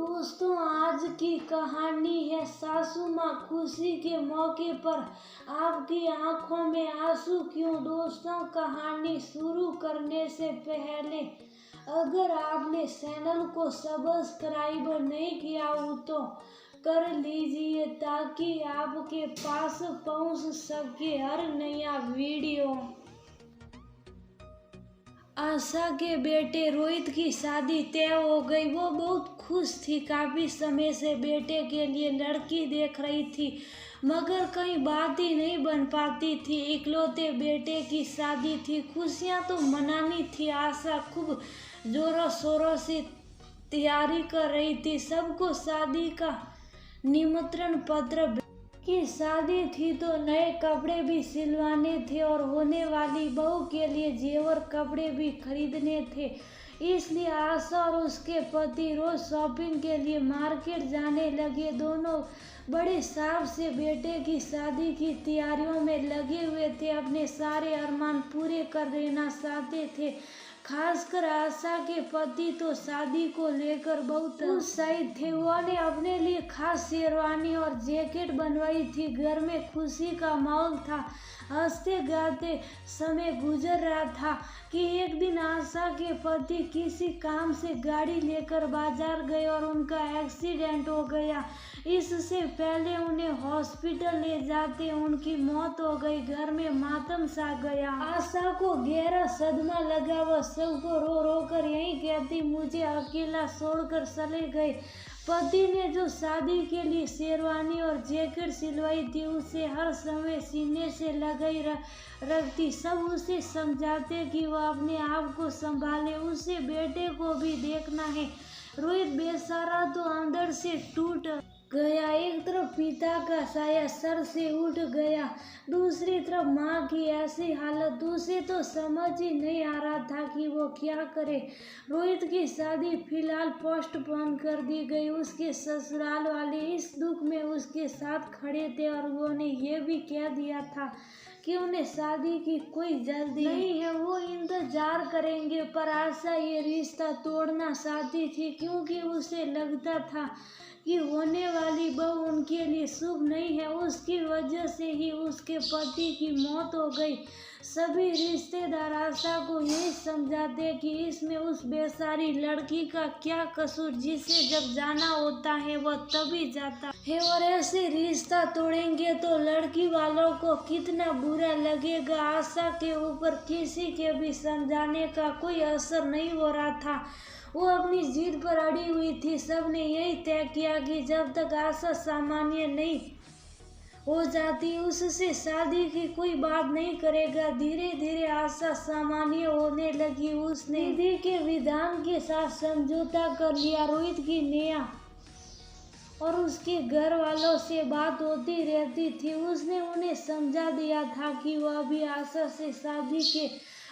दोस्तों, आज की कहानी है सासू माँ खुशी के मौके पर आपकी आंखों में आंसू क्यों। दोस्तों, कहानी शुरू करने से पहले अगर आपने चैनल को सब्सक्राइब नहीं किया हो तो कर लीजिए ताकि आपके पास पहुंच सके हर नया वीडियो। आशा के बेटे रोहित की शादी तय हो गई। वो बहुत खुश थी। काफी समय से बेटे के लिए लड़की देख रही थी मगर कहीं बात ही नहीं बन पाती थी। इकलौते बेटे की शादी थी, खुशियां तो मनानी थी। आशा खूब जोरों शोरों से तैयारी कर रही थी। सबको शादी का निमंत्रण पत्र की शादी थी तो नए कपड़े भी सिलवाने थे और होने वाली बहू के लिए जेवर कपड़े भी खरीदने थे। इसलिए आशा और उसके पति रोज शॉपिंग के लिए मार्केट जाने लगे। दोनों बड़े शौक से बेटे की शादी की तैयारियों में लगे हुए थे। अपने सारे अरमान पूरे कर लेना चाहते थे। खासकर आशा के पति तो शादी को लेकर बहुत उत्साहित थे। उन्होंने अपने लिए खास शेरवानी और जैकेट बनवाई थी। घर में खुशी का माहौल था। हंसते गाते समय गुजर रहा था कि एक दिन आशा के पति किसी काम से गाड़ी लेकर बाजार गए और उनका एक्सीडेंट हो गया। इससे पहले उन्हें हॉस्पिटल ले जाते उनकी मौत हो गई। घर में मातम सा गया। आशा को गहरा सदमा लगा। वह सबको रो रो कर यही कहती, मुझे अकेला छोड़कर चले गए। पति ने जो शादी के लिए शेरवानी और जैकेट सिलवाई थी उसे हर समय सीने से लगाई रखती। सब उसे समझाते कि वह अपने आप को संभाले, उसे बेटे को भी देखना है। रोहित बेचारा तो अंदर से टूट गया। एक तरफ पिता का साया सर से उठ गया, दूसरी तरफ माँ की ऐसी हालत। उसे तो समझ ही नहीं आ रहा था कि वो क्या करे। रोहित की शादी फिलहाल पोस्टपोन कर दी गई। उसके ससुराल वाले इस दुख में उसके साथ खड़े थे और उन्होंने ये भी कह दिया था कि उन्हें शादी की कोई जल्दी नहीं है, वो इंतजार करेंगे। पर आशा ये रिश्ता तोड़ना चाहती थी क्योंकि उसे लगता था कि होने वाली बहू उनके लिए शुभ नहीं है। उसकी वजह से ही उसके पति की मौत हो गई। सभी रिश्तेदार आशा को यही समझाते कि इसमें उस बेचारी लड़की का क्या कसूर, जिसे जब जाना होता है वह तभी जाता है। और ऐसे रिश्ता तोड़ेंगे तो लड़की वालों को कितना बुरा लगेगा। आशा के ऊपर किसी के भी समझाने का कोई असर नहीं हो रहा था। वो अपनी जिद पर अड़ी हुई थी। सबने यही तय किया कि जब तक आशा सामान्य नहीं हो जाती उससे शादी की कोई बात नहीं करेगा। धीरे धीरे आशा सामान्य होने लगी। उसने दीदी के विधान के साथ समझौता कर लिया। रोहित की नेहा और उसके घर वालों से बात होती रहती थी। उसने उन्हें समझा दिया था कि वह अभी आशा से शादी के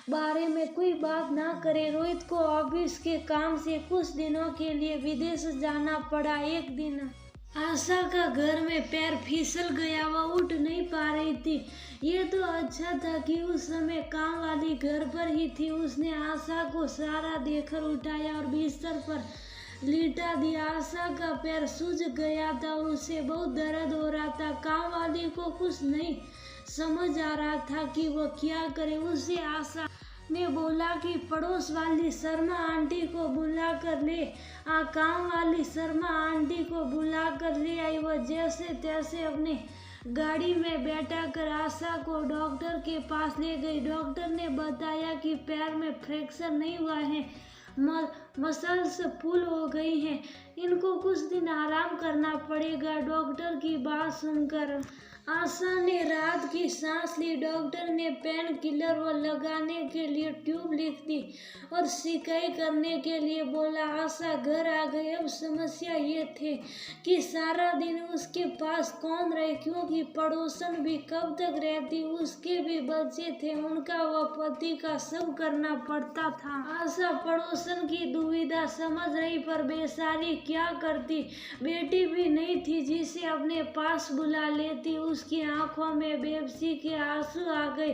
बारे में कोई बात ना करे। रोहित को ऑफिस के काम से कुछ दिनों के लिए विदेश जाना पड़ा। एक दिन आशा का घर में पैर फिसल गया। वह उठ नहीं पा रही थी। ये तो अच्छा था कि उस समय काम वाली घर पर ही थी। उसने आशा को सहारा देकर उठाया और बिस्तर पर लिटा दिया। आशा का पैर सूज गया था और उसे बहुत दर्द हो रहा था। काम वाली को कुछ नहीं समझ आ रहा था कि वो क्या करे। उसे आशा ने बोला कि पड़ोस वाली शर्मा आंटी को बुला कर ले आ। काम वाली शर्मा आंटी को बुला कर ले आई। वह जैसे तैसे अपने गाड़ी में बैठा कर आशा को डॉक्टर के पास ले गई। डॉक्टर ने बताया कि पैर में फ्रैक्चर नहीं हुआ है, मसल्स फुल हो गई हैं, इनको कुछ दिन आराम करना पड़ेगा। डॉक्टर की बात सुनकर आशा ने राहत की सांस ली। डॉक्टर ने पेन किलर वो लगाने के लिए ट्यूब लिख दी और सिकाई करने के लिए बोला। आशा घर आ गई। अब समस्या ये थी कि सारा दिन उसके पास कौन रहे, क्योंकि पड़ोसन भी कब तक रहती। उसके भी बच्चे थे, उनका व पति का सब करना पड़ता था। आशा पड़ोसन की दुविधा समझ रही पर बेचारी क्या करती। बेटी भी नहीं थी जिसे अपने पास बुला लेती। उसकी आंखों में बेबसी के आंसू आ गए।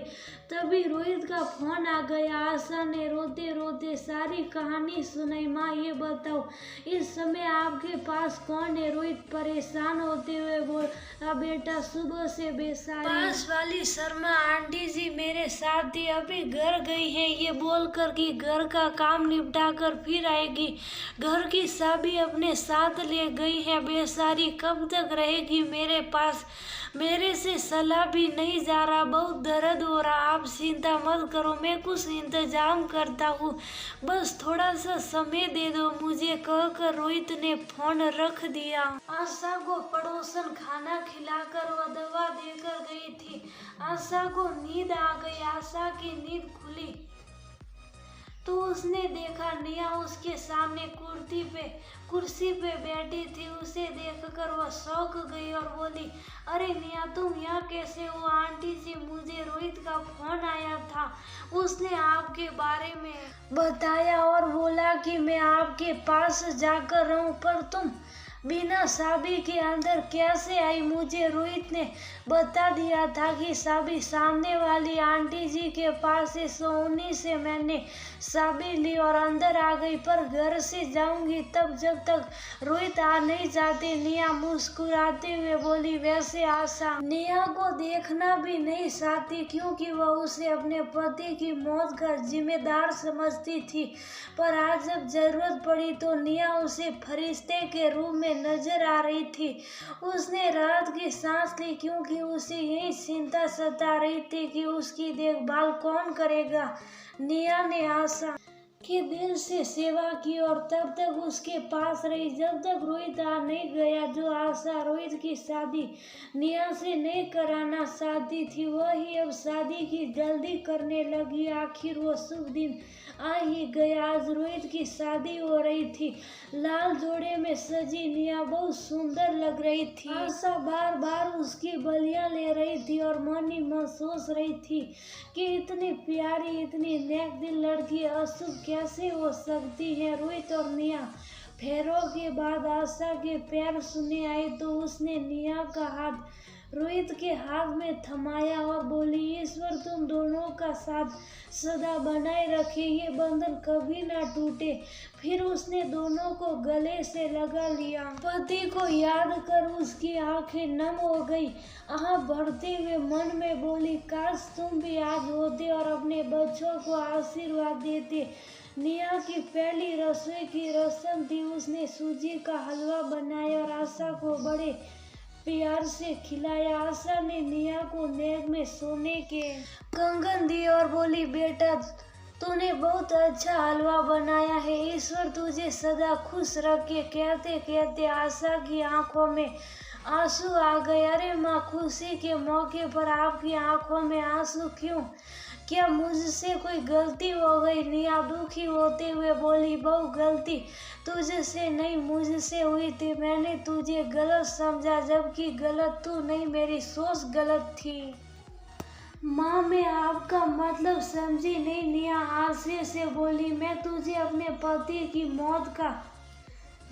तभी रोहित का फोन आ गया। आशा ने रोते रोते सारी कहानी सुनाई। माँ, ये बताओ इस समय आपके पास कौन है? रोहित परेशान होते हुए बोला, बेटा सुबह से बेसारी पास वाली शर्मा आंटी जी मेरे साथ थी, अभी घर गई है। ये बोलकर कि घर का काम निपटा कर फिर आएगी। घर की चाबी अपने साथ ले गई है। बेचारी कब तक रहेगी मेरे पास? मेरे से सलाह भी नहीं जा रहा, बहुत दर्द हो रहा। आप चिंता मत करो, मैं कुछ इंतजाम करता हूँ, बस थोड़ा सा समय दे दो मुझे, कहकर रोहित ने फोन रख दिया। आशा को पड़ोसन खाना खिलाकर व दवा देकर गई थी। आशा को नींद आ गई। आशा की नींद खुली तो उसने देखा नेहा उसके सामने कुर्सी पे बैठी थी। उसे देखकर वह शौक गई और बोली, अरे नेहा, तुम यहाँ कैसे हो? आंटी जी, मुझे रोहित का फोन आया था, उसने आपके बारे में बताया और बोला कि मैं आपके पास जाकर रहूं, पर तुम बिना चाबी के अंदर कैसे आई? मुझे रोहित ने बता दिया था कि चाबी सामने वाली आंटी जी के पास है, सो उन्हीं से मैंने चाबी ली और अंदर आ गई, पर घर से जाऊंगी तब जब तक रोहित आ नहीं जाते। नेहा मुस्कुराते हुए बोली, वैसे आशा नेहा को देखना भी नहीं चाहती क्योंकि वह उसे अपने पति की मौत का जिम्मेदार समझती थी, पर आज जब जरूरत पड़ी तो नेहा उसे फरिश्ते के रूप में नजर आ रही थी। उसने राहत की सांस ली क्योंकि उसे यही चिंता सता रही थी कि उसकी देखभाल कौन करेगा। नेहा ने आशा के दिल से सेवा की और तब तक उसके पास रही जब तक रोहित आ नहीं गया। जो आशा रोहित की शादी नेहा से नहीं कराना चाहती थी, वही अब शादी की जल्दी करने लगी। आखिर वो शुभ दिन आ ही गया। आज रोहित की शादी हो रही थी। लाल जोड़े में सजी नेहा बहुत सुंदर लग रही थी। आशा बार बार उसकी बलियां ले रही थी और मन ही मन सोच रही थी कि इतनी प्यारी, इतनी नेक दिल लड़की अशुभ कैसे हो सकती है। रोहित और नेहा फेरों के बाद आशा के पैर सुने आए तो उसने नेहा का हाथ रोहित के हाथ में थमाया और बोली, ईश्वर तुम दोनों का साथ सदा बनाए रखे, ये बंधन कभी ना टूटे। फिर उसने दोनों को गले से लगा लिया। पति को याद कर उसकी आंखें नम हो गई। आह भरते हुए मन में बोली, काश तुम भी आज होते और अपने बच्चों को आशीर्वाद देते। नेहा की पहली रसोई की रस्म थी। उसने सूजी का हलवा बनाया और आशा को बड़े प्यार से खिलाया। आशा ने नेहा को नेक में सोने के कंगन दिए और बोली, बेटा तूने बहुत अच्छा हलवा बनाया है, ईश्वर तुझे सदा खुश रखे। कहते कहते आशा की आंखों में आंसू आ गए। अरे माँ, खुशी के मौके पर आपकी आंखों में आंसू क्यों? क्या मुझसे कोई गलती हो गई? नेहा दुखी होते हुए बोली, बहू गलती तुझसे नहीं मुझसे हुई थी। मैंने तुझे गलत समझा, जबकि गलत तू नहीं, मेरी सोच गलत थी। माँ, मैं आपका मतलब समझी नहीं। नेहा आश्चर्य से बोली, मैं तुझे अपने पति की मौत का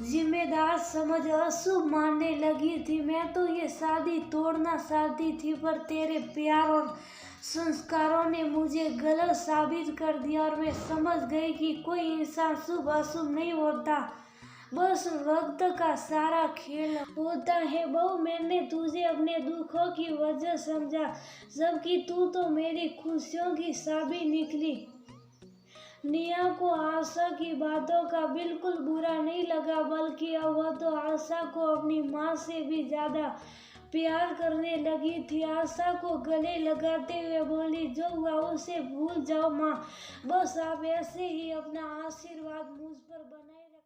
जिम्मेदार समझ अशुभ मानने लगी थी। मैं तो ये शादी तोड़ना चाहती थी, पर तेरे प्यार और संस्कारों ने मुझे गलत साबित कर दिया और मैं समझ गई कि कोई इंसान शुभ अशुभ नहीं होता, बस वक्त का सारा खेल होता है। बहू, मैंने तुझे अपने दुखों की वजह समझा, जबकि तू तो मेरी खुशियों की चाबी निकली। नेहा को आशा की बातों का बिल्कुल बुरा नहीं लगा, बल्कि अब वह तो आशा को अपनी माँ से भी ज्यादा प्यार करने लगी थी। आशा को गले लगाते हुए बोली, जो हुआ उसे भूल जाओ माँ, बस आप ऐसे ही अपना आशीर्वाद मुझ पर बनाए रखें।